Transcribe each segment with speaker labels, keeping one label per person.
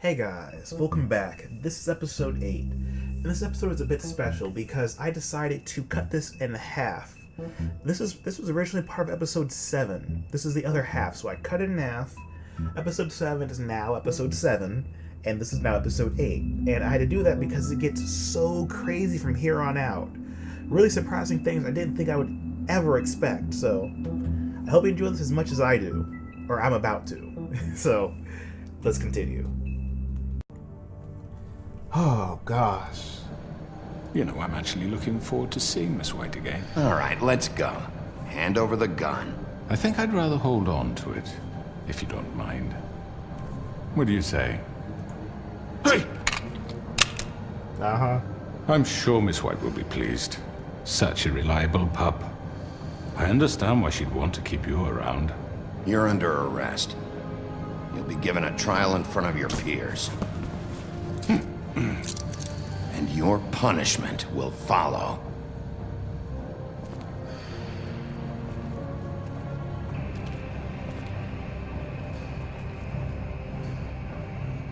Speaker 1: Hey guys, welcome back. This is episode 8. And this episode is a bit special because I decided to cut this in half. This was originally part of episode 7. This is the other half, so I cut it in half. Episode 7 is now episode 7, and this is now episode 8. And I had to do that because it gets so crazy from here on out. Really surprising things I didn't think I would ever expect. So I hope you enjoy this as much as I do, or I'm about to. So let's continue. Oh, gosh.
Speaker 2: You know, I'm actually looking forward to seeing Miss White again.
Speaker 3: All right, let's go. Hand over the gun.
Speaker 2: I think I'd rather hold on to it, if you don't mind. What do you say? Hey!
Speaker 1: Uh-huh.
Speaker 2: I'm sure Miss White will be pleased. Such a reliable pup. I understand why she'd want to keep you around.
Speaker 3: You're under arrest. You'll be given a trial in front of your peers. And your punishment will follow.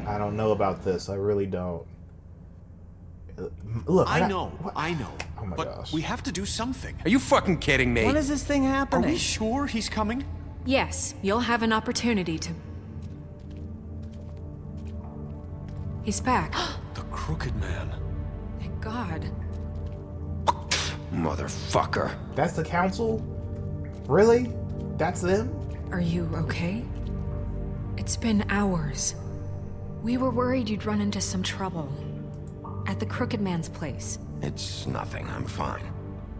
Speaker 1: I don't know about this. I really don't. Look,
Speaker 4: I know.
Speaker 1: Oh my
Speaker 4: but
Speaker 1: gosh.
Speaker 4: we have to do something.
Speaker 3: Are you fucking kidding me?
Speaker 5: When is this thing
Speaker 4: Are
Speaker 5: happening?
Speaker 4: we sure he's coming?
Speaker 6: Yes, you'll have an opportunity to... He's back.
Speaker 4: The Crooked Man.
Speaker 6: Thank God.
Speaker 3: Motherfucker.
Speaker 1: That's the council? Really? That's them?
Speaker 6: Are you okay? It's been hours. We were worried you'd run into some trouble. At the Crooked Man's place.
Speaker 3: It's nothing. I'm fine.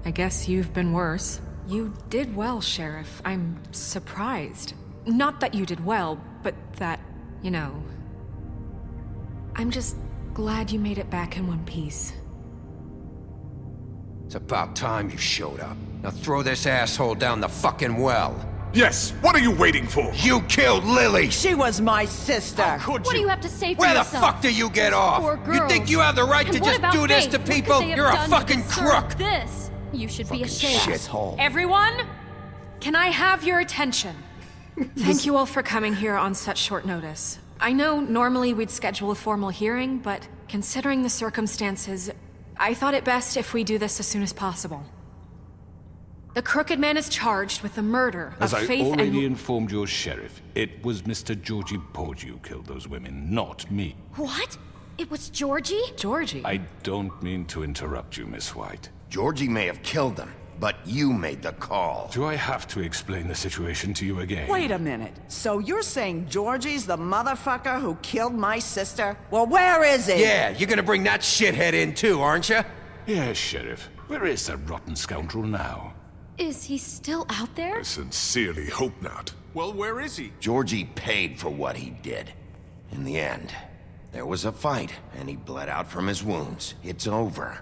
Speaker 6: I guess you've been worse. You did well, Sheriff. I'm surprised. Not that you did well, but that, you know... I'm just glad you made it back in one piece.
Speaker 3: It's about time you showed up. Now throw this asshole down the fucking well.
Speaker 7: Yes, what are you waiting for?
Speaker 3: You killed Lily!
Speaker 5: She was my sister.
Speaker 4: How could
Speaker 8: What do
Speaker 4: you?
Speaker 8: you have to say for
Speaker 3: Where the
Speaker 8: yourself?
Speaker 3: fuck do you get
Speaker 8: Those
Speaker 3: off?
Speaker 8: poor
Speaker 3: You
Speaker 8: girls.
Speaker 3: think you have the right
Speaker 8: And
Speaker 3: to
Speaker 8: what
Speaker 3: just
Speaker 8: about
Speaker 3: do this
Speaker 8: Faith?
Speaker 3: to
Speaker 8: What could
Speaker 3: people?
Speaker 8: they have
Speaker 3: You're a
Speaker 8: done to
Speaker 3: fucking
Speaker 8: deserve
Speaker 3: crook!
Speaker 8: This. You should be ashamed.
Speaker 3: Shithole.
Speaker 6: Everyone, can I have your attention? Thank you all for coming here on such short notice. I know normally we'd schedule a formal hearing, but considering the circumstances, I thought it best if we do this as soon as possible. The Crooked Man is charged with the murder
Speaker 2: As
Speaker 6: of
Speaker 2: I
Speaker 6: Faith
Speaker 2: already
Speaker 6: and...
Speaker 2: informed your sheriff, it was Mr. Georgie Porgy who killed those women, not me.
Speaker 8: What? It was Georgie?
Speaker 6: Georgie?
Speaker 2: I don't mean to interrupt you, Miss White.
Speaker 3: Georgie may have killed them, but you made the call.
Speaker 2: Do I have to explain the situation to you again?
Speaker 5: Wait a minute. So you're saying Georgie's the motherfucker who killed my sister? Well, where is he?
Speaker 3: Yeah, you're gonna bring that shithead in too, aren't you?
Speaker 2: Yes, Sheriff. Where is that rotten scoundrel now?
Speaker 8: Is he still out there?
Speaker 7: I sincerely hope not.
Speaker 4: Well, where is he?
Speaker 3: Georgie paid for what he did. In the end, there was a fight, and he bled out from his wounds. It's over.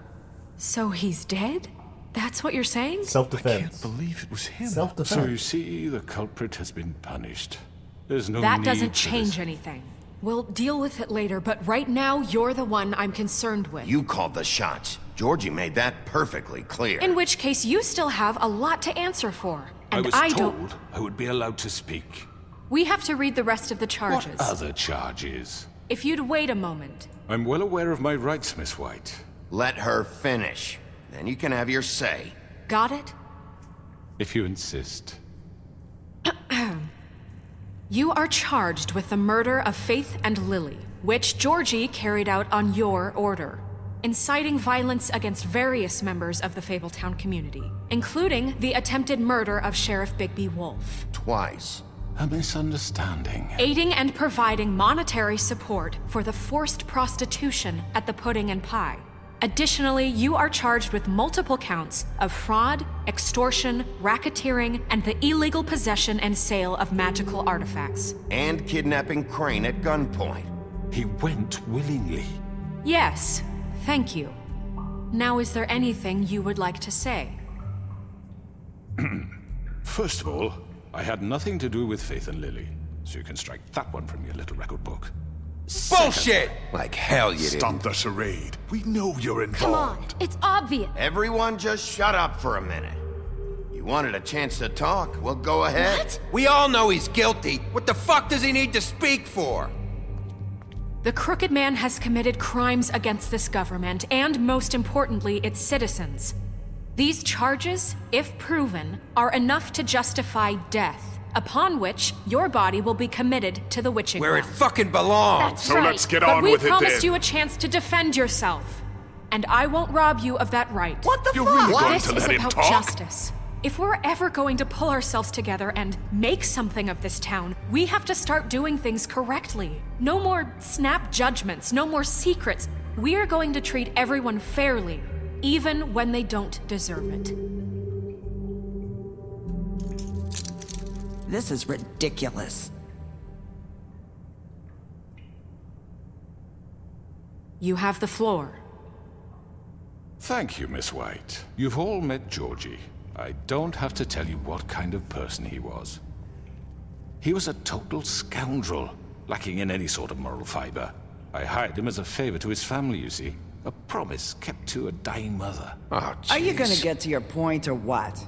Speaker 6: So he's dead? That's what you're saying?
Speaker 2: Can't
Speaker 1: Self-defense.
Speaker 2: believe it was him.
Speaker 1: Self-defense.
Speaker 2: So you see, the culprit has been punished. There's no
Speaker 6: That
Speaker 2: need
Speaker 6: doesn't
Speaker 2: for
Speaker 6: change
Speaker 2: this.
Speaker 6: anything. We'll deal with it later, but right now, you're the one I'm concerned with.
Speaker 3: You called the shots. Georgie made that perfectly clear.
Speaker 6: In which case, you still have a lot to answer for.
Speaker 2: I
Speaker 6: And
Speaker 2: was
Speaker 6: don't...
Speaker 2: told I would be allowed to speak.
Speaker 6: We have to read the rest of the charges.
Speaker 2: What other charges?
Speaker 6: If you'd wait a moment.
Speaker 2: I'm well aware of my rights, Miss White.
Speaker 3: Let her finish. Then you can have your say.
Speaker 6: Got it?
Speaker 2: If you insist.
Speaker 6: You are charged with the murder of Faith and Lily, which Georgie carried out on your order, inciting violence against various members of the Fabletown community, including the attempted murder of Sheriff Bigby Wolf,
Speaker 3: Twice.
Speaker 2: A misunderstanding.
Speaker 6: aiding and providing monetary support for the forced prostitution at the Pudding and Pie. Additionally, you are charged with multiple counts of fraud, extortion, racketeering, and the illegal possession and sale of magical artifacts.
Speaker 3: And kidnapping Crane at gunpoint.
Speaker 2: He went willingly.
Speaker 6: Yes, thank you. Now, is there anything you would like to say?
Speaker 2: First of all, I had nothing to do with Faith and Lily, so you can strike that one from your little record book.
Speaker 3: Bullshit! Like hell you didn't.
Speaker 7: Stop the charade. We know you're
Speaker 8: Come on,
Speaker 7: involved.
Speaker 8: it's obvious.
Speaker 3: Everyone just shut up for a minute. You wanted a chance to talk? Well, go ahead.
Speaker 8: What?
Speaker 3: We all know he's guilty. What the fuck does he need to speak for?
Speaker 6: The Crooked Man has committed crimes against this government, and most importantly, its citizens. These charges, if proven, are enough to justify death, upon which your body will be committed to the witching
Speaker 3: Where it
Speaker 6: well.
Speaker 3: fucking belongs!
Speaker 8: That's
Speaker 7: So
Speaker 8: right.
Speaker 7: let's get
Speaker 6: But
Speaker 7: on
Speaker 6: we
Speaker 7: with it
Speaker 6: promised
Speaker 7: then.
Speaker 6: you a chance to defend yourself, and I won't rob you of that right.
Speaker 5: What the
Speaker 7: You're
Speaker 5: fuck?
Speaker 7: really going
Speaker 6: This
Speaker 7: to
Speaker 6: is
Speaker 7: let him
Speaker 6: about
Speaker 7: talk?
Speaker 6: justice. If we're ever going to pull ourselves together and make something of this town, we have to start doing things correctly. No more snap judgments, no more secrets. We are going to treat everyone fairly, even when they don't deserve it.
Speaker 5: This is ridiculous.
Speaker 6: You have the floor.
Speaker 2: Thank you, Miss White. You've all met Georgie. I don't have to tell you what kind of person he was. He was a total scoundrel, lacking in any sort of moral fiber. I hired him as a favor to his family, you see. A promise kept to a dying mother.
Speaker 3: Oh,
Speaker 5: Are you gonna
Speaker 3: jeez.
Speaker 5: get to your point or what?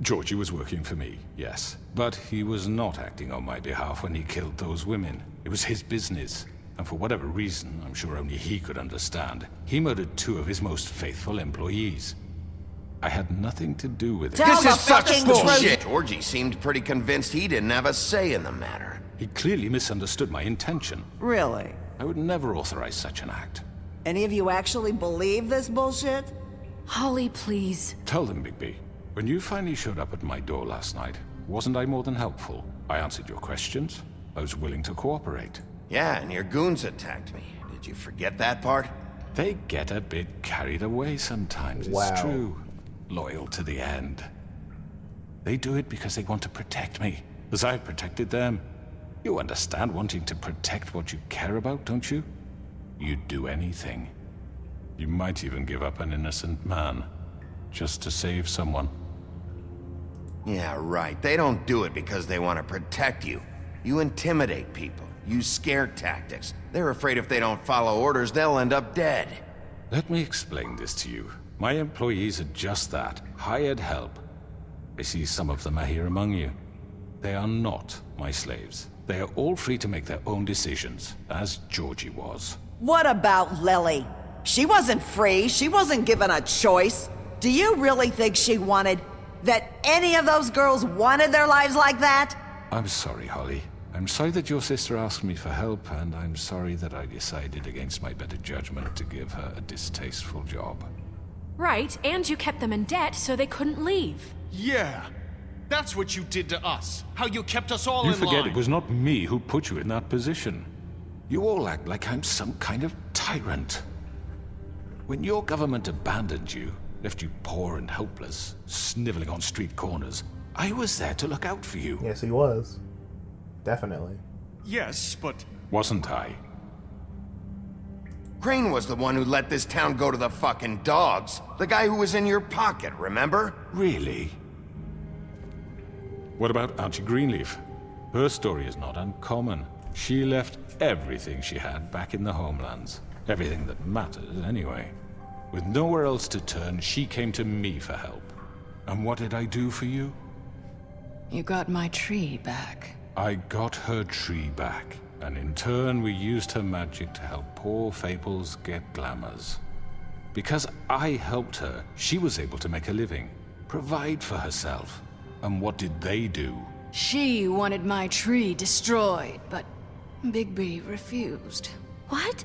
Speaker 2: Georgie was working for me, yes. But he was not acting on my behalf when he killed those women. It was his business. And for whatever reason, I'm sure only he could understand, he murdered 2 of his most faithful employees. I had nothing to do with it.
Speaker 5: Tell
Speaker 3: This
Speaker 5: the
Speaker 3: is such
Speaker 5: fucking
Speaker 3: bullshit!
Speaker 5: truth.
Speaker 3: Georgie seemed pretty convinced he didn't have a say in the matter.
Speaker 2: He clearly misunderstood my intention.
Speaker 5: Really?
Speaker 2: I would never authorize such an act.
Speaker 5: Any of you actually believe this bullshit?
Speaker 6: Holly, please.
Speaker 2: Tell them, Bigby. When you finally showed up at my door last night, wasn't I more than helpful? I answered your questions. I was willing to cooperate.
Speaker 3: Yeah, and your goons attacked me. Did you forget that part?
Speaker 2: They get a bit carried away sometimes,
Speaker 1: Wow.
Speaker 2: it's true. Loyal to the end. They do it because they want to protect me, as I've protected them. You understand wanting to protect what you care about, don't you? You'd do anything. You might even give up an innocent man, just to save someone.
Speaker 3: Yeah, right. They don't do it because they want to protect you. You intimidate people, use scare tactics. They're afraid if they don't follow orders, they'll end up dead.
Speaker 2: Let me explain this to you. My employees are just that, hired help. I see some of them are here among you. They are not my slaves. They are all free to make their own decisions, as Georgie was.
Speaker 5: What about Lily? She wasn't free. She wasn't given a choice. Do you really think she wanted... that any of those girls wanted their lives like that?
Speaker 2: I'm sorry, Holly. I'm sorry that your sister asked me for help, and I'm sorry that I decided against my better judgment to give her a distasteful job.
Speaker 6: Right, and you kept them in debt so they couldn't leave.
Speaker 4: Yeah. That's what you did to us. How you kept us all
Speaker 2: You
Speaker 4: in
Speaker 2: forget
Speaker 4: line.
Speaker 2: it was not me who put you in that position. You all act like I'm some kind of tyrant. When your government abandoned you, left you poor and helpless, sniveling on street corners, I was there to look out for you.
Speaker 1: Yes, he was. Definitely.
Speaker 4: Yes, but
Speaker 2: Wasn't I?
Speaker 3: Crane was the one who let this town go to the fucking dogs. The guy who was in your pocket, remember?
Speaker 2: Really? What about Auntie Greenleaf? Her story is not uncommon. She left everything she had back in the homelands. Everything that mattered, anyway. With nowhere else to turn, she came to me for help. And what did I do for you?
Speaker 9: You got my tree back.
Speaker 2: I got her tree back, and in turn we used her magic to help poor Fables get glamours. Because I helped her, she was able to make a living, provide for herself. And what did they do?
Speaker 9: She wanted my tree destroyed, but Bigby refused.
Speaker 8: What?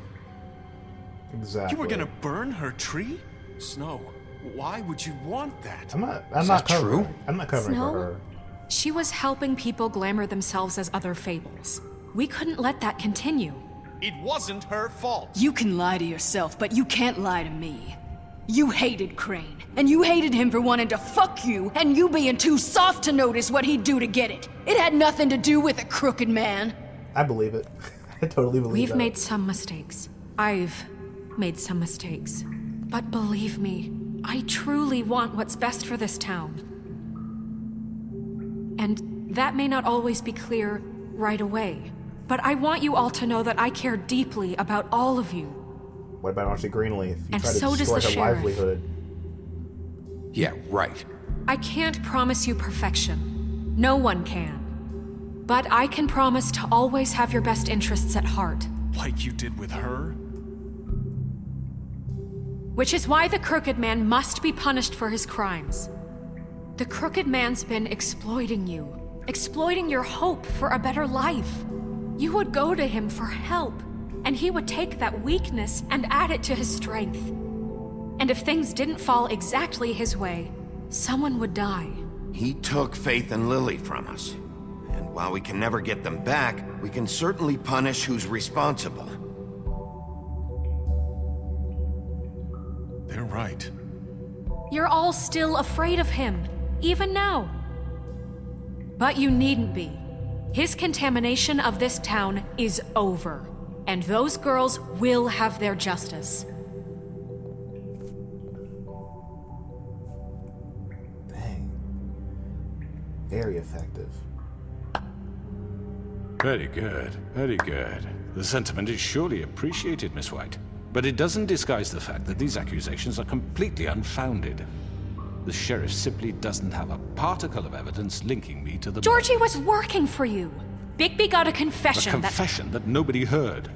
Speaker 1: Exactly.
Speaker 4: you were gonna burn her tree? Snow, why would you want that?
Speaker 1: I'm not
Speaker 3: that
Speaker 1: covering.
Speaker 3: true?
Speaker 1: I'm not covering
Speaker 8: Snow?
Speaker 1: for her.
Speaker 6: She was helping people glamour themselves as other Fables. We couldn't let that continue.
Speaker 4: It wasn't her fault.
Speaker 9: You can lie to yourself, but you can't lie to me. You hated Crane, and you hated him for wanting to fuck you, and you being too soft to notice what he'd do to get it. It had nothing to do with a crooked man.
Speaker 1: I believe it. I totally believe
Speaker 6: We've
Speaker 1: that.
Speaker 6: made some mistakes. I've made some mistakes. But believe me, I truly want what's best for this town. And that may not always be clear right away. But I want you all to know that I care deeply about all of you.
Speaker 1: What about Auntie Greenleaf? You
Speaker 6: And
Speaker 1: tried to
Speaker 6: so does
Speaker 1: destroy
Speaker 6: the
Speaker 1: her
Speaker 6: sheriff.
Speaker 1: livelihood.
Speaker 3: Yeah, right.
Speaker 6: I can't promise you perfection. No one can. But I can promise to always have your best interests at heart.
Speaker 4: Like you did with her?
Speaker 6: Which is why the Crooked Man must be punished for his crimes. The Crooked Man's been exploiting you, exploiting your hope for a better life. You would go to him for help, and he would take that weakness and add it to his strength. And if things didn't fall exactly his way, someone would die.
Speaker 3: He took Faith and Lily from us. And while we can never get them back, we can certainly punish who's responsible.
Speaker 4: They're right.
Speaker 6: You're all still afraid of him, even now. But you needn't be. His contamination of this town is over, and those girls will have their justice.
Speaker 1: Dang. Very effective.
Speaker 2: Very good, very good. The sentiment is surely appreciated, Miss White. But it doesn't disguise the fact that these accusations are completely unfounded. The sheriff simply doesn't have a particle of evidence linking me to the...
Speaker 6: Georgie was working for you. Bigby got a confession
Speaker 2: A confession that nobody heard.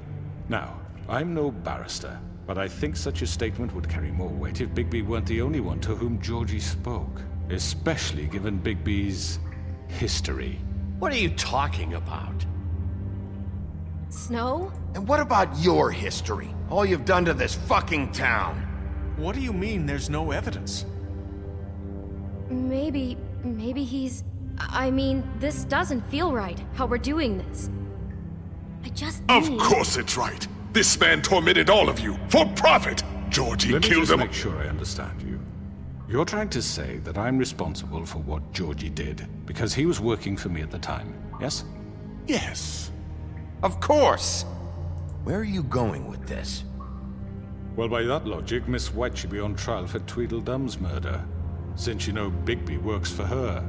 Speaker 2: Now, I'm no barrister, but I think such a statement would carry more weight if Bigby weren't the only one to whom Georgie spoke. Especially given Bigby's history.
Speaker 10: What are you talking about?
Speaker 8: Snow?
Speaker 3: And what about your history? All you've done to this fucking town?
Speaker 4: What do you mean there's no evidence?
Speaker 8: Maybe he's... I mean, this doesn't feel right, how we're doing this. I just
Speaker 7: Of
Speaker 8: need...
Speaker 7: course it's right. This man tormented all of you for profit. Georgie
Speaker 2: Let me
Speaker 7: killed
Speaker 2: just
Speaker 7: them.
Speaker 2: make sure I understand you. You're trying to say that I'm responsible for what Georgie did because he was working for me at the time, yes?
Speaker 7: Yes.
Speaker 3: Of course! Where are you going with this?
Speaker 2: Well, by that logic, Miss White should be on trial for Tweedledum's murder, since you know Bigby works for her.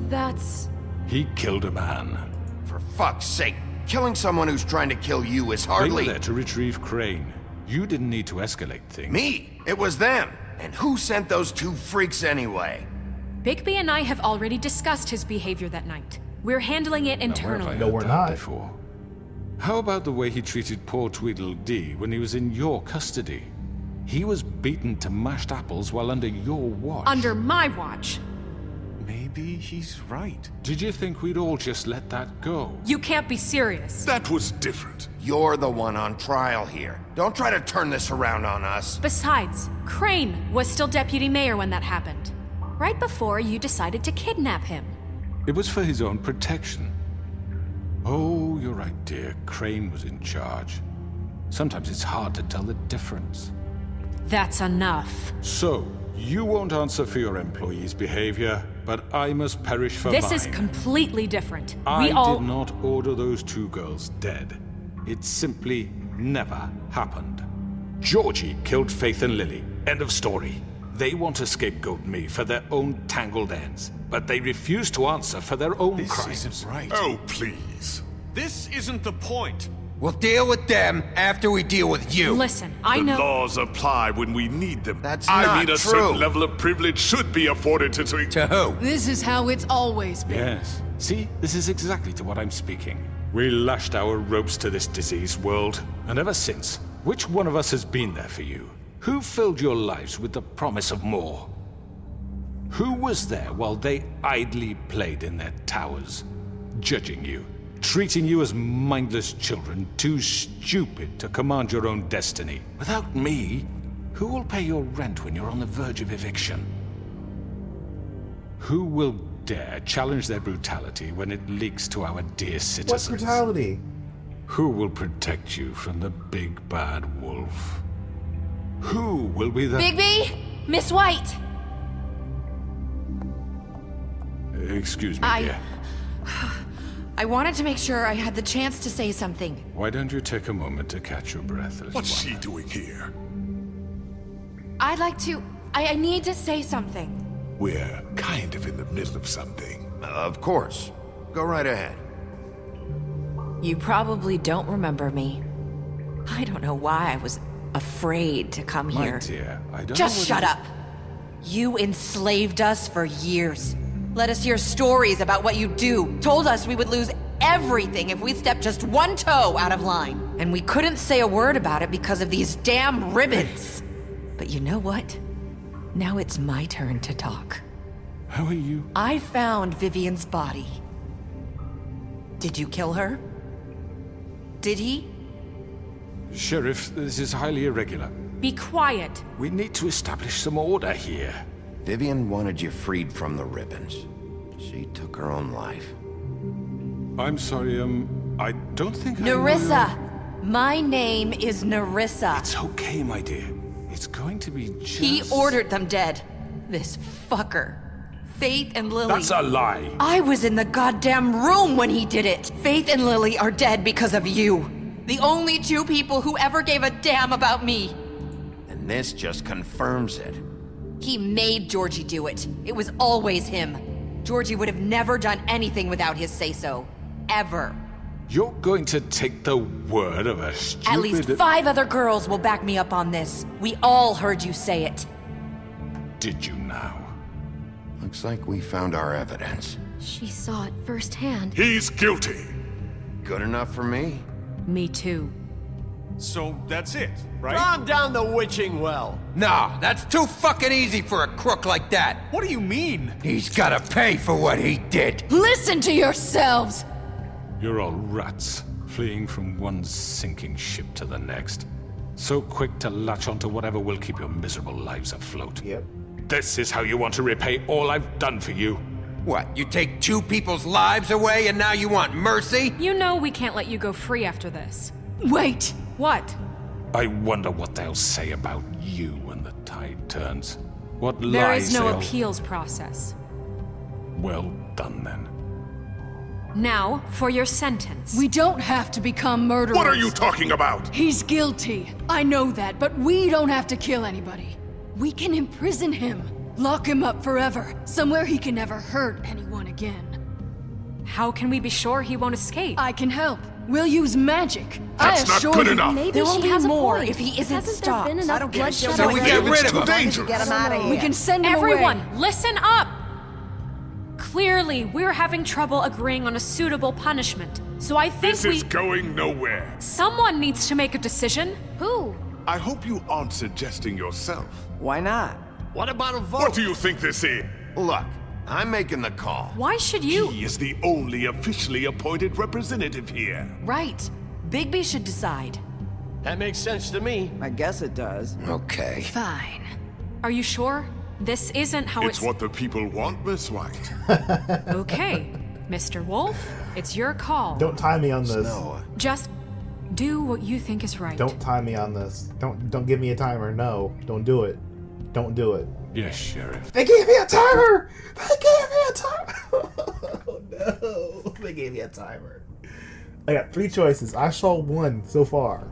Speaker 8: That's...
Speaker 2: He killed a man.
Speaker 3: For fuck's sake, killing someone who's trying to kill you is
Speaker 2: They
Speaker 3: hardly...
Speaker 2: were there to retrieve Crane. You didn't need to escalate things.
Speaker 3: Me! It was them! And who sent those two freaks anyway?
Speaker 6: Bigby and I have already discussed his behavior that night. We're handling it
Speaker 2: Now, where have I
Speaker 6: internally.
Speaker 1: No,
Speaker 2: heard
Speaker 1: we're
Speaker 2: that
Speaker 1: not.
Speaker 2: Before? How about the way he treated poor Tweedledee when he was in your custody? He was beaten to mashed apples while under your watch.
Speaker 6: Under my watch.
Speaker 4: Maybe he's right.
Speaker 2: Did you think we'd all just let that go?
Speaker 6: You can't be serious.
Speaker 7: That was different.
Speaker 3: You're the one on trial here. Don't try to turn this around on us.
Speaker 6: Besides, Crane was still deputy mayor when that happened. Right before you decided to kidnap him.
Speaker 2: It was for his own protection. Oh, you're right, dear. Crane was in charge. Sometimes it's hard to tell the difference.
Speaker 6: That's enough.
Speaker 2: So, you won't answer for your employees' behavior, but I must perish for
Speaker 6: This
Speaker 2: mine.
Speaker 6: is completely different.
Speaker 2: I
Speaker 6: We all...
Speaker 2: did not order those two girls dead. It simply never happened. Georgie killed Faith and Lily. End of story. They want to scapegoat me for their own tangled ends, but they refuse to answer for their own
Speaker 4: This
Speaker 2: crimes.
Speaker 4: isn't right.
Speaker 7: Oh, please.
Speaker 4: This isn't the point.
Speaker 3: We'll deal with them after we deal with you.
Speaker 6: Listen, I
Speaker 7: The
Speaker 6: know...
Speaker 7: laws apply when we need them.
Speaker 3: That's
Speaker 7: I
Speaker 3: not
Speaker 7: mean, a
Speaker 3: true.
Speaker 7: certain level of privilege should be afforded to...
Speaker 3: To who?
Speaker 9: This is how it's always been.
Speaker 2: Yes. See, this is exactly to what I'm speaking. We lashed our ropes to this diseased world, and ever since, which one of us has been there for you? Who filled your lives with the promise of more? Who was there while they idly played in their towers, judging you, treating you as mindless children, too stupid to command your own destiny? Without me, who will pay your rent when you're on the verge of eviction? Who will dare challenge their brutality when it leaks to our dear citizens?
Speaker 1: What's brutality?
Speaker 2: Who will protect you from the big bad wolf? Who will be the...
Speaker 8: Bigby? Miss White!
Speaker 2: Excuse me, dear.
Speaker 11: I wanted to make sure I had the chance to say something.
Speaker 2: Why don't you take a moment to catch your breath, little
Speaker 7: What's
Speaker 2: one?
Speaker 7: she doing here?
Speaker 11: I'd like to... I need to say something.
Speaker 7: We're kind of in the middle of something.
Speaker 3: Of course. Go right ahead.
Speaker 11: You probably don't remember me. I don't know why I was afraid to come
Speaker 2: My
Speaker 11: here.
Speaker 2: dear, I don't
Speaker 11: Just
Speaker 2: know
Speaker 11: shut
Speaker 2: whether-
Speaker 11: up. You enslaved us for years. Let us hear stories about what you do. Told us we would lose everything if we stepped just one toe out of line. And we couldn't say a word about it because of these damn ribbons. But you know what? Now it's my turn to talk.
Speaker 2: How are you?
Speaker 11: I found Vivian's body. Did you kill her? Did he?
Speaker 2: Sheriff, this is highly irregular.
Speaker 6: Be quiet.
Speaker 2: We need to establish some order here.
Speaker 3: Vivian wanted you freed from the ribbons. She took her own life.
Speaker 2: I'm sorry, I don't think
Speaker 11: Nerissa! My name is Nerissa.
Speaker 2: It's okay, my dear. It's going to be just...
Speaker 11: He ordered them dead. This fucker. Faith and Lily.
Speaker 2: That's a lie.
Speaker 11: I was in the goddamn room when he did it. Faith and Lily are dead because of you. The only two people who ever gave a damn about me.
Speaker 3: And this just confirms it.
Speaker 11: He made Georgie do it. It was always him. Georgie would have never done anything without his say-so. Ever.
Speaker 2: You're going to take the word of a stupid...
Speaker 11: At least 5 other girls will back me up on this. We all heard you say it.
Speaker 2: Did you now?
Speaker 3: Looks like we found our evidence.
Speaker 8: She saw it firsthand.
Speaker 7: He's guilty.
Speaker 3: Good enough for me.
Speaker 6: Me too.
Speaker 4: So that's it, right?
Speaker 10: Calm down the witching well.
Speaker 12: Nah, that's too fucking easy for a crook like that.
Speaker 4: What do you mean?
Speaker 12: He's gotta pay for what he did.
Speaker 9: Listen to yourselves!
Speaker 2: You're all rats, fleeing from one sinking ship to the next. So quick to latch onto whatever will keep your miserable lives afloat.
Speaker 1: Yep.
Speaker 2: This is how you want to repay all I've done for you.
Speaker 12: What, you take 2 people's lives away and now you want mercy?
Speaker 6: You know we can't let you go free after this.
Speaker 9: Wait!
Speaker 6: What?
Speaker 2: I wonder what they'll say about you when the tide turns. What
Speaker 6: There
Speaker 2: lies
Speaker 6: is no
Speaker 2: they'll...
Speaker 6: appeals process.
Speaker 2: Well done, then.
Speaker 6: Now, for your sentence.
Speaker 9: We don't have to become murderers.
Speaker 7: What are you talking about?
Speaker 9: He's guilty. I know that, but we don't have to kill anybody. We can imprison him. Lock him up forever. Somewhere he can never hurt anyone again.
Speaker 6: How can we be sure he won't escape?
Speaker 9: I can help. We'll use magic.
Speaker 7: That's
Speaker 9: I
Speaker 7: not
Speaker 9: assure
Speaker 7: good
Speaker 9: you.
Speaker 7: enough.
Speaker 8: Maybe
Speaker 11: There will
Speaker 8: she
Speaker 11: be
Speaker 8: has a
Speaker 11: more
Speaker 8: point.
Speaker 11: if he isn't
Speaker 8: Hasn't
Speaker 11: stopped.
Speaker 8: there been
Speaker 11: I
Speaker 8: enough
Speaker 11: don't give a
Speaker 8: bloodshed
Speaker 11: shit.
Speaker 12: So we
Speaker 8: already?
Speaker 12: get rid
Speaker 7: It's
Speaker 12: of
Speaker 7: too
Speaker 12: him.
Speaker 7: dangerous.
Speaker 5: Get him out of here.
Speaker 9: We can send him
Speaker 6: Everyone,
Speaker 9: away.
Speaker 6: listen up! Clearly, we're having trouble agreeing on a suitable punishment. So I think
Speaker 7: This is going nowhere.
Speaker 6: someone needs to make a decision.
Speaker 8: Who?
Speaker 7: I hope you aren't suggesting yourself.
Speaker 5: Why not?
Speaker 10: What about a vote?
Speaker 7: What do you think this is?
Speaker 3: Look, I'm making the call.
Speaker 6: Why should you?
Speaker 7: He is the only officially appointed representative here.
Speaker 11: Right. Bigby should decide.
Speaker 10: That makes sense to me.
Speaker 5: I guess it does.
Speaker 12: Okay.
Speaker 9: Fine.
Speaker 6: Are you sure? This isn't how
Speaker 7: It's what the people want, Miss White.
Speaker 6: Okay, Mr. Wolf, it's your call.
Speaker 1: Don't tie me on this.
Speaker 3: No,
Speaker 6: Just do what you think is right.
Speaker 1: Don't tie me on this. Don't give me a timer. No, don't do it. Don't do it.
Speaker 2: Yes, Sheriff.
Speaker 1: They gave me a timer! They gave me a timer! Oh no, they gave me a timer. I got 3 choices. I saw one so far.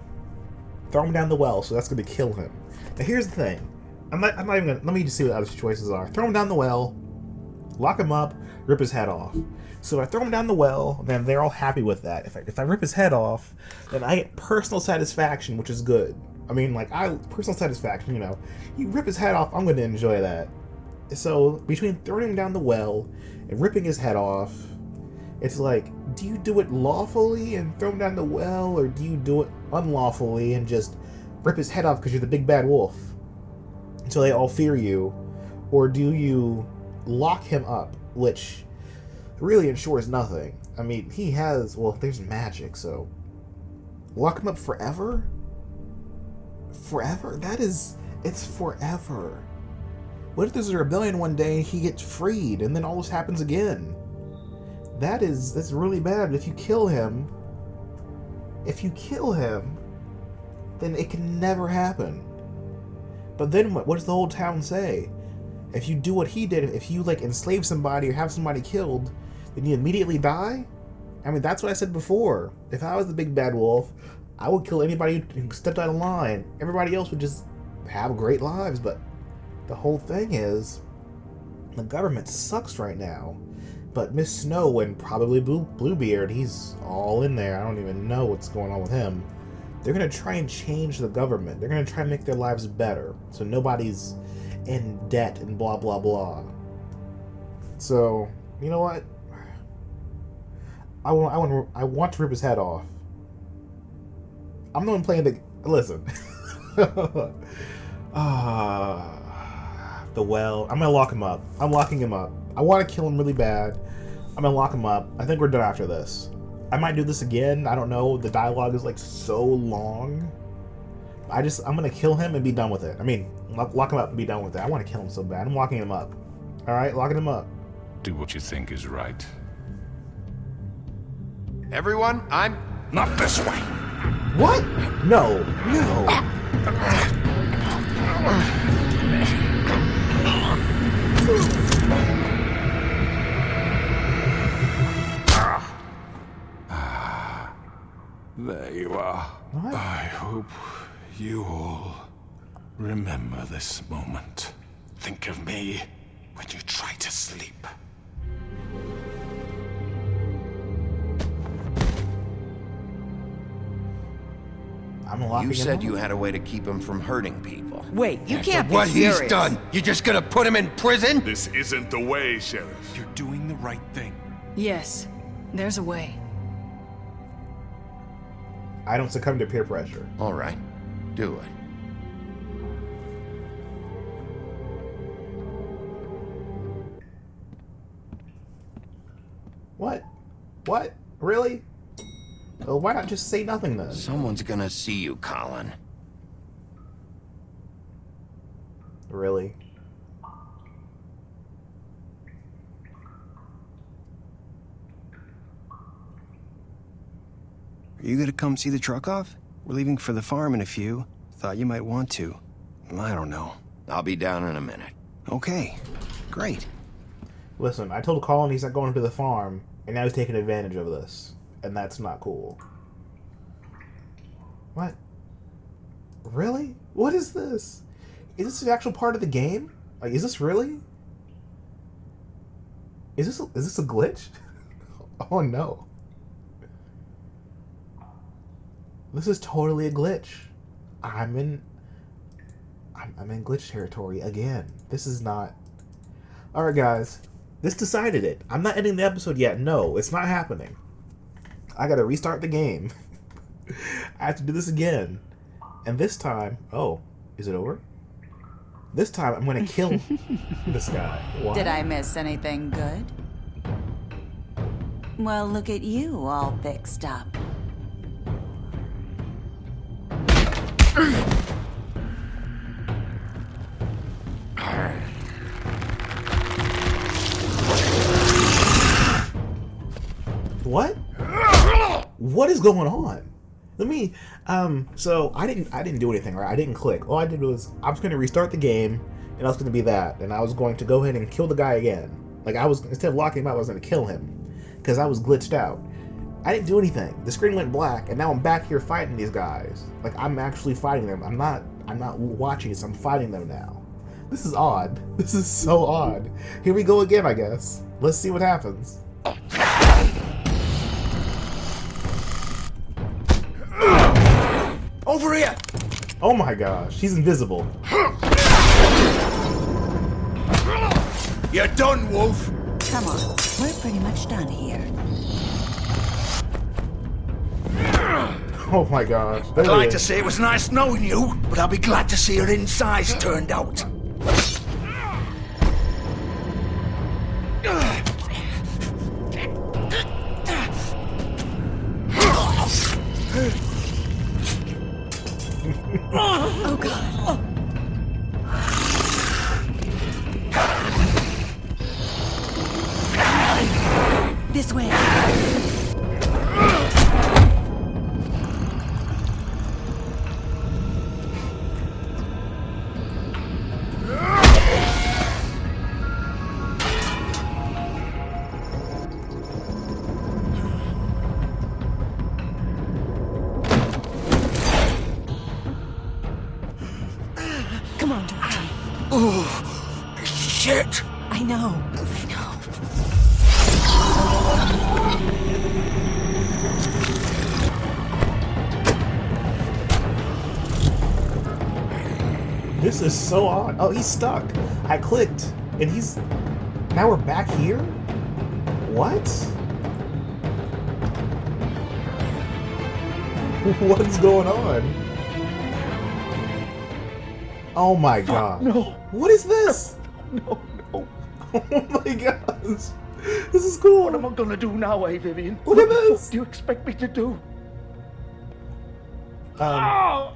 Speaker 1: Throw him down the well, so that's gonna kill him. Now here's the thing. I'm not even gonna, let me just see what the other choices are. Throw him down the well, lock him up, rip his head off. So if I throw him down the well, then they're all happy with that. If I rip his head off, then I get personal satisfaction, which is good. I mean, like, personal satisfaction, you know. You rip his head off, I'm going to enjoy that. So, between throwing him down the well and ripping his head off, it's like, do you do it lawfully and throw him down the well, or do you do it unlawfully and just rip his head off because you're the big bad wolf until they all fear you? Or do you lock him up, which really ensures nothing? I mean, he has, well, there's magic, so lock him up forever? Forever? It's forever. What if there's a rebellion one day and he gets freed and then all this happens again? That's really bad. If you kill him, then it can never happen. But then what does the whole town say? If you do what he did, if you like enslave somebody or have somebody killed, then you immediately die? I mean, that's what I said before. If I was the big bad wolf, I would kill anybody who stepped out of line. Everybody else would just have great lives, but the whole thing is, the government sucks right now. But Miss Snow and probably Bluebeard, he's all in there. I don't even know what's going on with him. They're going to try and change the government. They're going to try and make their lives better, so nobody's in debt and blah, blah, blah. So, you know what? I want to rip his head off. I'm the one playing the... Listen. The well. I'm gonna lock him up. I'm locking him up. I want to kill him really bad. I'm gonna lock him up. I think we're done after this. I might do this again. I don't know. The dialogue is like so long. I'm gonna kill him and be done with it. I mean, lock him up and be done with it. I want to kill him so bad. I'm locking him up. All right, locking him up.
Speaker 2: Do what you think is right.
Speaker 12: Everyone, I'm...
Speaker 2: Not this way!
Speaker 1: What? No. No.
Speaker 2: There you are.
Speaker 1: What?
Speaker 2: I hope you all remember this moment. Think of me when you try to sleep.
Speaker 3: You said you had a way to keep him from hurting people.
Speaker 5: Wait, you can't be
Speaker 12: What
Speaker 5: serious.
Speaker 12: he's done, you're just gonna put him in prison?
Speaker 7: This isn't the way, Sheriff.
Speaker 4: You're doing the right thing.
Speaker 9: Yes, there's a way.
Speaker 1: I don't succumb to peer pressure.
Speaker 3: All right, do it.
Speaker 1: What? What? Really? Well, why not just say nothing then?
Speaker 3: Someone's gonna see you, Colin.
Speaker 1: Really?
Speaker 13: Are you gonna come see the truck off? We're leaving for the farm in a few. Thought you might want to. I don't know.
Speaker 3: I'll be down in a minute.
Speaker 13: Okay, great.
Speaker 1: Listen, I told Colin he's not going to the farm, and now he's taking advantage of this. And that's not cool. What? Really? What is this? Is this the actual part of the game? Like, is this really? Is this a glitch? Oh no. This is totally a glitch. I'm in glitch territory again. This is not... Alright guys, this decided it. I'm not ending the episode yet. No, it's not happening. I gotta restart the game. I have to do this again. And this time... Oh, is it over? This time I'm gonna kill this guy. Why?
Speaker 14: Did I miss anything good? Well, look at you, all fixed up.
Speaker 1: What? What is going on? Let me so I didn't do anything, right? I didn't click. All I did was I was gonna restart the game and I was gonna be that, and I was going to go ahead and kill the guy again. Like I was, instead of locking him up, I was gonna kill him. Because I was glitched out. I didn't do anything. The screen went black and now I'm back here fighting these guys. Like I'm actually fighting them. I'm not watching this, I'm fighting them now. This is odd. This is so odd. Here we go again, I guess. Let's see what happens.
Speaker 12: Over here!
Speaker 1: Oh my gosh, he's invisible.
Speaker 12: You're done, Wolf!
Speaker 14: Come on, we're pretty much done here.
Speaker 1: Oh my gosh.
Speaker 15: I'd like to say it was nice knowing you, but I'll be glad to see your insides turned out.
Speaker 14: Oh God. This way. Come on, Georgie.
Speaker 15: Oh, shit!
Speaker 14: I know.
Speaker 1: This is so odd. Oh, he's stuck. I clicked, and he's... Now we're back here? What? What's going on? Oh my god.
Speaker 15: No.
Speaker 1: What is this?
Speaker 15: No.
Speaker 1: Oh my gosh. This is cool.
Speaker 15: What am I gonna do now, Vivian?
Speaker 1: Look at this.
Speaker 15: What do you expect me to do?
Speaker 1: Oh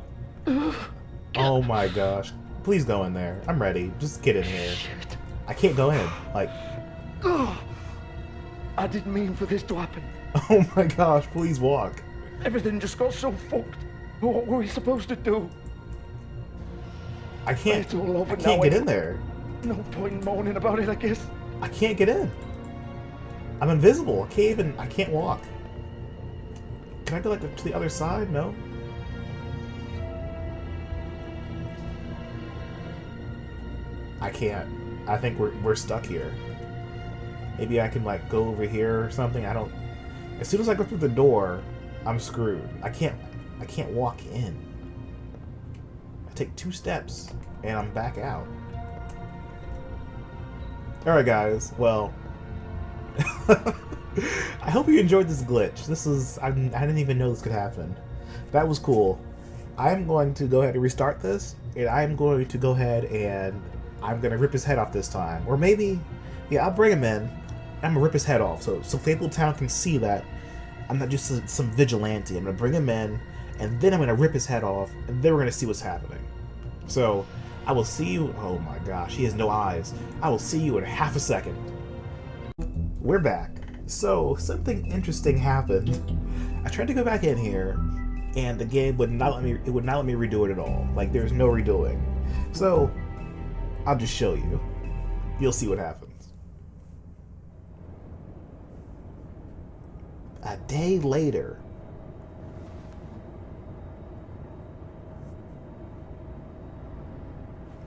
Speaker 1: my gosh. Please go in there. I'm ready. Just get in here. I can't go in. Like.
Speaker 15: I didn't mean for this to happen.
Speaker 1: Oh my gosh. Please walk.
Speaker 15: Everything just got so fucked. What were we supposed to do?
Speaker 1: I can't.
Speaker 15: It's all over
Speaker 1: I can't
Speaker 15: now,
Speaker 1: get in there.
Speaker 15: No point in moaning about it, I guess.
Speaker 1: I can't get in. I'm invisible. I can't walk. Can I go like to the other side? No. I can't. I think we're stuck here. Maybe I can like go over here or something. I don't. As soon as I go through the door, I'm screwed. I can't walk in. I take 2 steps and I'm back out. Alright guys, well, I hope you enjoyed this glitch. This is, I didn't even know this could happen. That was cool. I'm going to go ahead and restart this, and I'm going to go ahead and I'm going to rip his head off this time. Or maybe, yeah, I'll bring him in, I'm going to rip his head off, so Fabletown can see that I'm not just some vigilante. I'm going to bring him in, and then I'm going to rip his head off, and then we're going to see what's happening. So, I will see you. Oh my gosh, he has no eyes. I will see you in half a second. We're back. So, something interesting happened. I tried to go back in here, and the game would not let me. It would not let me redo it at all. Like there's no redoing. So, I'll just show you. You'll see what happens. A day later.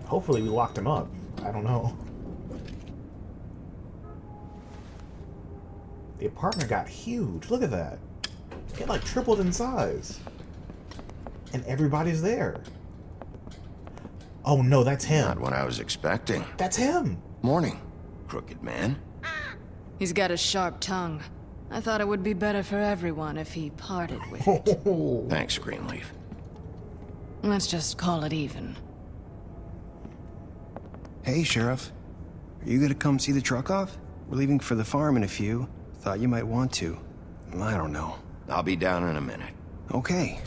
Speaker 1: Hopefully we locked him up. I don't know. The apartment got huge. Look at that. It like tripled in size. And everybody's there. Oh no, that's him.
Speaker 3: Not what I was expecting.
Speaker 1: That's him.
Speaker 3: Morning, crooked man.
Speaker 9: He's got a sharp tongue. I thought it would be better for everyone if he parted with it.
Speaker 3: Thanks, Greenleaf.
Speaker 9: Let's just call it even.
Speaker 13: Hey, Sheriff. Are you gonna come see the truck off? We're leaving for the farm in a few. Thought you might want to. I don't know.
Speaker 3: I'll be down in a minute.
Speaker 13: Okay,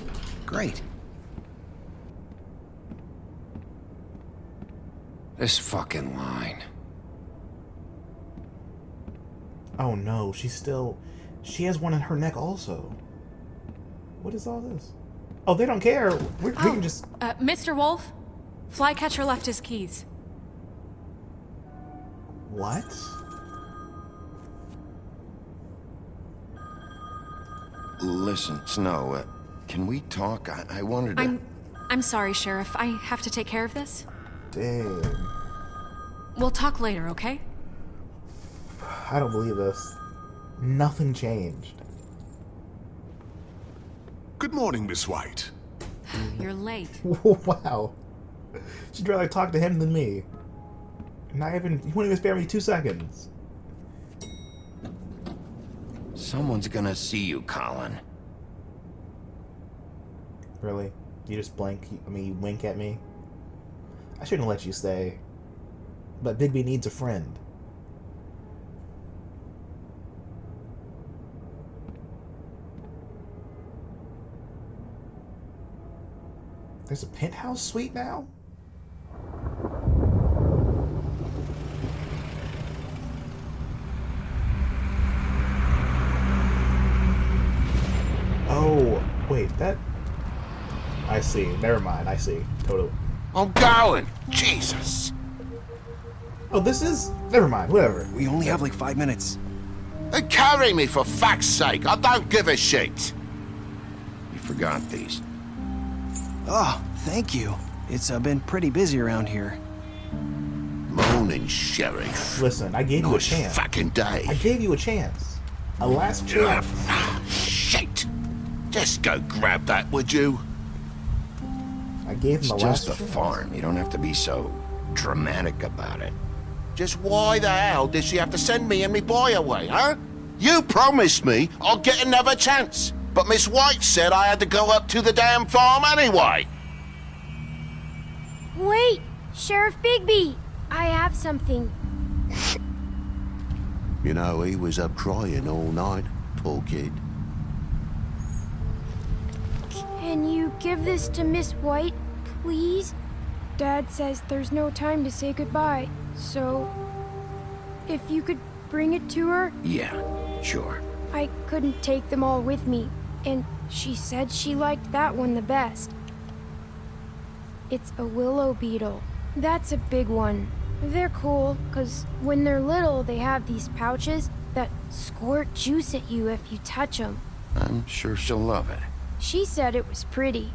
Speaker 13: great.
Speaker 12: This fucking line.
Speaker 1: Oh no, she has one in her neck also. What is all this? Oh, they don't care. We can just...
Speaker 6: Mr. Wolf? Flycatcher left his keys.
Speaker 1: What?
Speaker 3: Listen, Snow, can we talk? I wanted to...
Speaker 6: I'm sorry, Sheriff. I have to take care of this.
Speaker 1: Dang.
Speaker 6: We'll talk later, okay?
Speaker 1: I don't believe this. Nothing changed.
Speaker 7: Good morning, Miss White.
Speaker 6: You're late.
Speaker 1: Wow. She'd rather talk to him than me. Not even... You won't even spare me 2 seconds.
Speaker 3: Someone's gonna see you, Colin.
Speaker 1: Really? You just blink? I mean, you wink at me? I shouldn't let you stay. But Bigby needs a friend. There's a penthouse suite now? Oh, wait, that... I see. Never mind, I see. Totally.
Speaker 12: I'm going! Jesus!
Speaker 1: Oh, this is... Never mind, whatever.
Speaker 13: We only have like 5 minutes.
Speaker 12: Carry me for fuck's sake! I don't give a shit!
Speaker 3: You forgot these.
Speaker 13: Oh, thank you. It's been pretty busy around here.
Speaker 12: Morning, Sheriff.
Speaker 1: Listen, I gave you a chance.
Speaker 12: Fucking day.
Speaker 1: I gave you a chance. A last chance.
Speaker 12: Shit! Just go grab that, would you?
Speaker 1: I gave him
Speaker 3: It's
Speaker 1: a last
Speaker 3: just a
Speaker 1: chance.
Speaker 3: farm. You don't have to be so dramatic about it.
Speaker 12: Just why the hell did she have to send me and me boy away, huh? You promised me I'll get another chance.
Speaker 16: But Miss White said I had to go up to the damn farm anyway.
Speaker 17: Wait, Sheriff Bigby, I have something.
Speaker 16: You know, he was up crying all night, poor kid.
Speaker 17: Can you give this to Miss White, please? Dad says there's no time to say goodbye, so if you could bring it to her?
Speaker 12: Yeah, sure.
Speaker 17: I couldn't take them all with me, and she said she liked that one the best. It's a willow beetle. That's a big one. They're cool, 'cause when they're little, they have these pouches that squirt juice at you if you touch them.
Speaker 3: I'm sure she'll love it.
Speaker 17: She said it was pretty.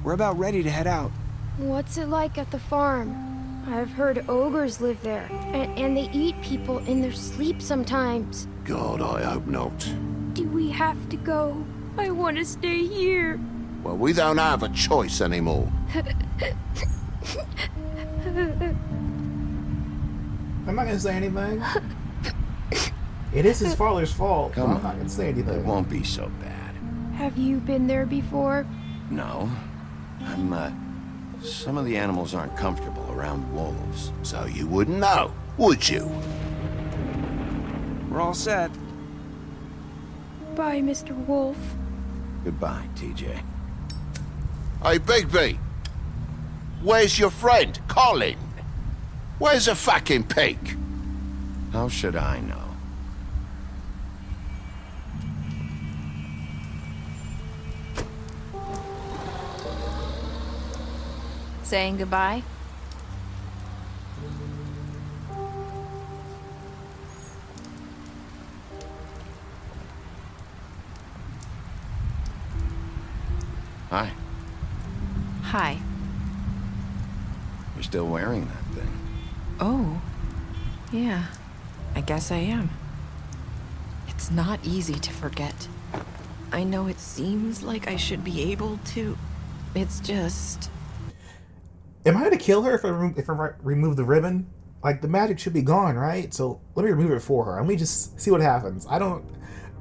Speaker 13: We're about ready to head out.
Speaker 17: What's it like at the farm? I've heard ogres live there, and they eat people in their sleep sometimes.
Speaker 16: God, I hope not.
Speaker 17: Do we have to go? I want to stay here.
Speaker 16: Well, we don't have a choice anymore.
Speaker 1: I'm not gonna say anything. It is his father's fault.
Speaker 3: Come
Speaker 1: I'm not gonna say anything.
Speaker 3: It won't be so bad.
Speaker 17: Have you been there before?
Speaker 3: No. Some of the animals aren't comfortable around wolves.
Speaker 16: So you wouldn't know, would you?
Speaker 13: We're all set.
Speaker 17: Bye, Mr. Wolf.
Speaker 3: Goodbye, TJ.
Speaker 16: Hey, Bigby. Where's your friend, Colin? Where's the fucking pig?
Speaker 3: How should I know?
Speaker 11: Saying goodbye?
Speaker 3: Hi.
Speaker 11: Hi.
Speaker 3: You're still wearing that thing.
Speaker 11: Oh. Yeah. I guess I am. It's not easy to forget. I know it seems like I should be able to. It's just...
Speaker 1: Am I gonna kill her if I remove the ribbon? Like, the magic should be gone, right? So let me remove it for her. Let me just see what happens.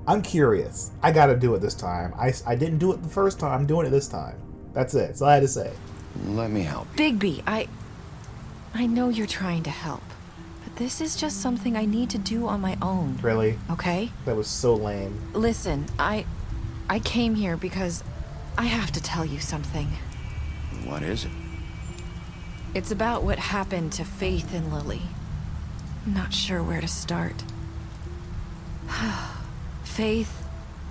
Speaker 1: I'm curious. I gotta do it this time. I didn't do it the first time. I'm doing it this time. That's it. That's all I had to say.
Speaker 3: Let me help.
Speaker 11: Bigby, I know you're trying to help, but this is just something I need to do on my own.
Speaker 1: Really?
Speaker 11: Okay?
Speaker 1: That was so lame.
Speaker 11: Listen, I came here because I have to tell you something.
Speaker 3: What is it?
Speaker 11: It's about what happened to Faith and Lily. I'm not sure where to start. Faith,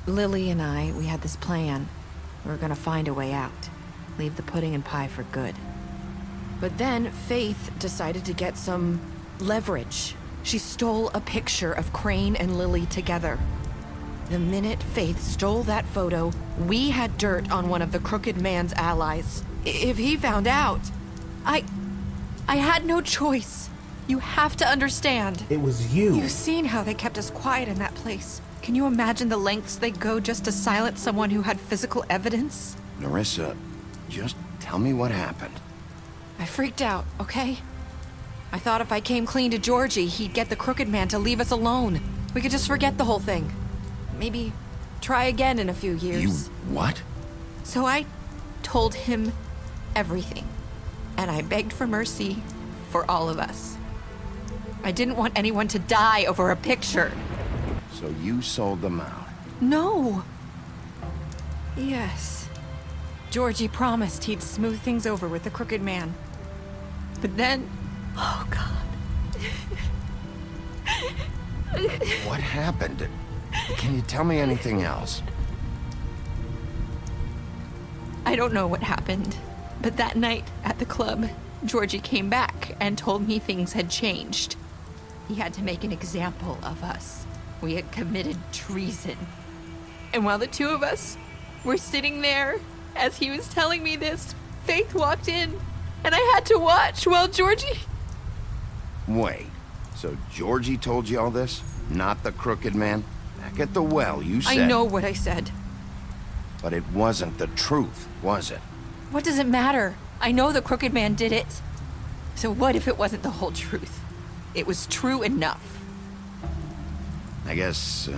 Speaker 11: Lily, and we had this plan. We were gonna find a way out. Leave the pudding and pie for good. But then Faith decided to get some leverage. She stole a picture of Crane and Lily together. The minute Faith stole that photo, we had dirt on one of the Crooked Man's allies. If he found out, I had no choice. You have to understand.
Speaker 1: It was you.
Speaker 11: You've seen how they kept us quiet in that place. Can you imagine the lengths they'd go just to silence someone who had physical evidence?
Speaker 3: Nerissa, just tell me what happened.
Speaker 11: I freaked out, okay? I thought if I came clean to Georgie, he'd get the Crooked Man to leave us alone. We could just forget the whole thing. Maybe try again in a few years.
Speaker 3: You what?
Speaker 11: So I told him everything. And I begged for mercy for all of us. I didn't want anyone to die over a picture.
Speaker 3: So you sold them out?
Speaker 11: No. Yes. Georgie promised he'd smooth things over with the Crooked Man. But then... Oh, God.
Speaker 3: What happened? Can you tell me anything else?
Speaker 11: I don't know what happened. But that night at the club, Georgie came back and told me things had changed. He had to make an example of us. We had committed treason. And while the two of us were sitting there, as he was telling me this, Faith walked in, and I had to watch while Georgie...
Speaker 3: Wait, so Georgie told you all this? Not the Crooked Man? Back at the well, you said...
Speaker 11: I know what I said.
Speaker 3: But it wasn't the truth, was it?
Speaker 11: What does it matter? I know the Crooked Man did it. So what if it wasn't the whole truth? It was true enough.
Speaker 3: I guess,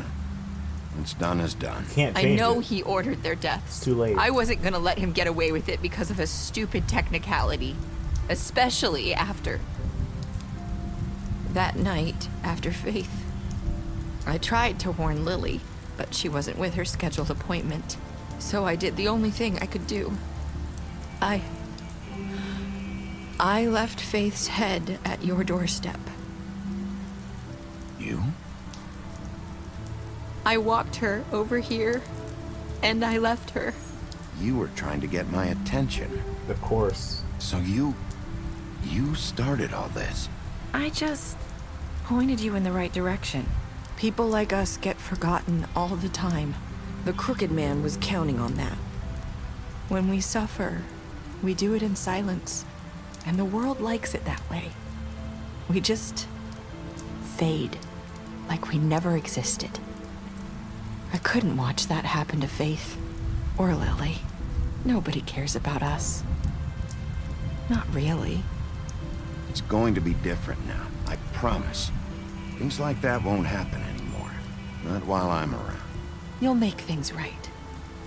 Speaker 3: What's done is done.
Speaker 1: Can't
Speaker 11: I
Speaker 1: change
Speaker 11: know
Speaker 1: it.
Speaker 11: he ordered their deaths.
Speaker 1: It's too late.
Speaker 11: I wasn't gonna let him get away with it because of a stupid technicality. Especially after... that night, after Faith. I tried to warn Lily, but she wasn't with her scheduled appointment. So I did the only thing I could do. I left Faith's head at your doorstep.
Speaker 3: You?
Speaker 11: I walked her over here, and I left her.
Speaker 3: You were trying to get my attention.
Speaker 1: Of course.
Speaker 3: So you started all this.
Speaker 11: I just pointed you in the right direction. People like us get forgotten all the time. The Crooked Man was counting on that. When we suffer, we do it in silence, and the world likes it that way. We just fade, like we never existed. I couldn't watch that happen to Faith, or Lily. Nobody cares about us. Not really.
Speaker 3: It's going to be different now, I promise. Things like that won't happen anymore. Not while I'm around.
Speaker 11: You'll make things right.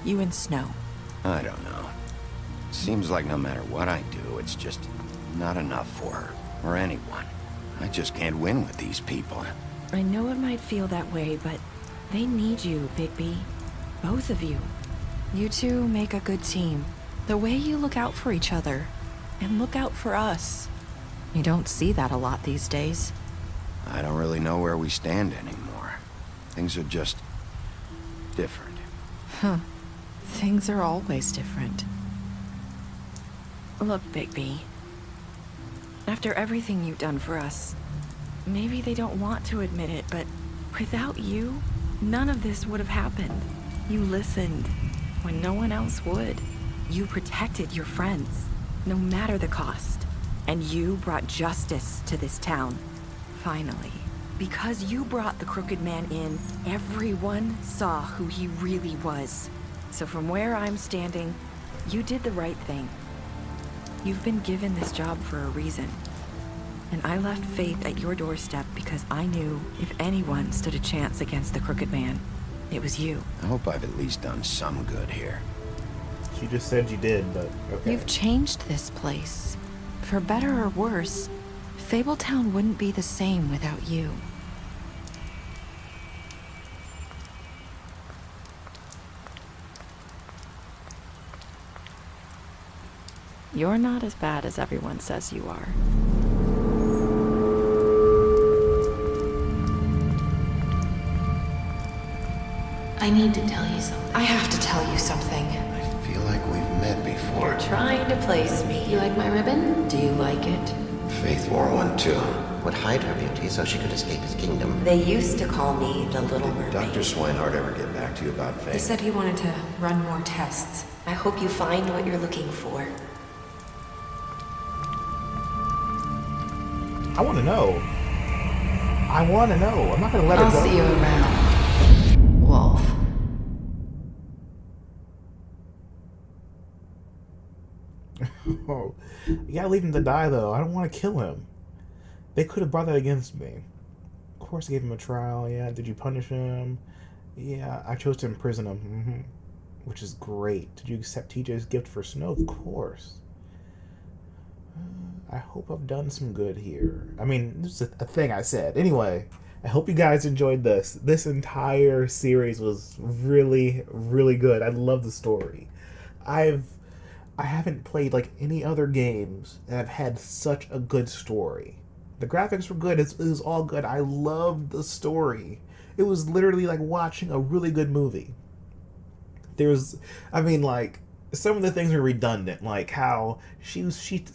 Speaker 11: You and Snow.
Speaker 3: I don't know. Seems like no matter what I do, it's just not enough for her, or anyone. I just can't win with these people.
Speaker 11: I know it might feel that way, but they need you, Bigby. Both of you. You two make a good team. The way you look out for each other, and look out for us. You don't see that a lot these days.
Speaker 3: I don't really know where we stand anymore. Things are just different.
Speaker 11: Huh. Things are always different. Look, Bigby. After everything you've done for us, maybe they don't want to admit it, but without you, none of this would have happened. You listened when no one else would. You protected your friends, no matter the cost. And you brought justice to this town. Finally. Because you brought the Crooked Man in, everyone saw who he really was. So from where I'm standing, you did the right thing. You've been given this job for a reason. And I left Faith at your doorstep because I knew if anyone stood a chance against the Crooked Man, it was you.
Speaker 3: I hope I've at least done some good here.
Speaker 1: She just said you did, but okay.
Speaker 11: You've changed this place. For better or worse, Fabletown wouldn't be the same without you. You're not as bad as everyone says you are.
Speaker 6: I need to tell you something.
Speaker 11: I have to tell you something.
Speaker 3: I feel like we've met before.
Speaker 11: You're trying to place me.
Speaker 6: You like my ribbon?
Speaker 11: Do you like it?
Speaker 3: Faith wore one too.
Speaker 18: Would hide her beauty so she could escape his kingdom.
Speaker 11: They used to call me the Little
Speaker 3: Did
Speaker 11: Mermaid.
Speaker 3: Dr. Swinehart ever get back to you about Faith?
Speaker 6: He said he wanted to run more tests.
Speaker 11: I hope you find what you're looking for.
Speaker 1: I want to know. I want to know. I'm not going to let her go.
Speaker 6: I'll see you around, Wolf.
Speaker 1: Oh, you gotta leave him to die, though. I don't want to kill him. They could have brought that against me. Of course, I gave him a trial. Yeah. Did you punish him? Yeah. I chose to imprison him. Which is great. Did you accept TJ's gift for Snow? Of course. I hope I've done some good here. I mean, this is a thing I said. Anyway, I hope you guys enjoyed this. This entire series was really, really good. I love the story. I haven't played like any other games that have had such a good story. The graphics were good. It was all good. I loved the story. It was literally like watching a really good movie. Some of the things are redundant, like how she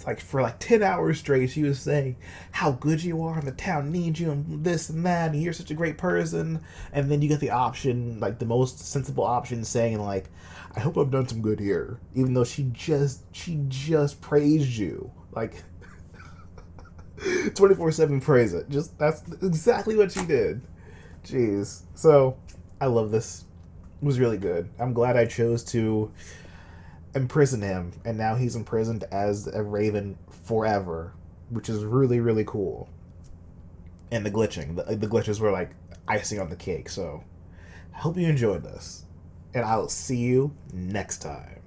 Speaker 1: like for like 10 hours straight she was saying how good you are and the town needs you and this and that and you're such a great person, and then you get the option, like the most sensible option, saying like, I hope I've done some good here, even though she just praised you, like 24/7 praise it. Just that's exactly what she did. Jeez. So I love this. It was really good. I'm glad I chose to imprison him, and now he's imprisoned as a raven forever, which is really, really cool. And the glitching, the glitches were like icing on the cake, so I hope you enjoyed this, and I will see you next time.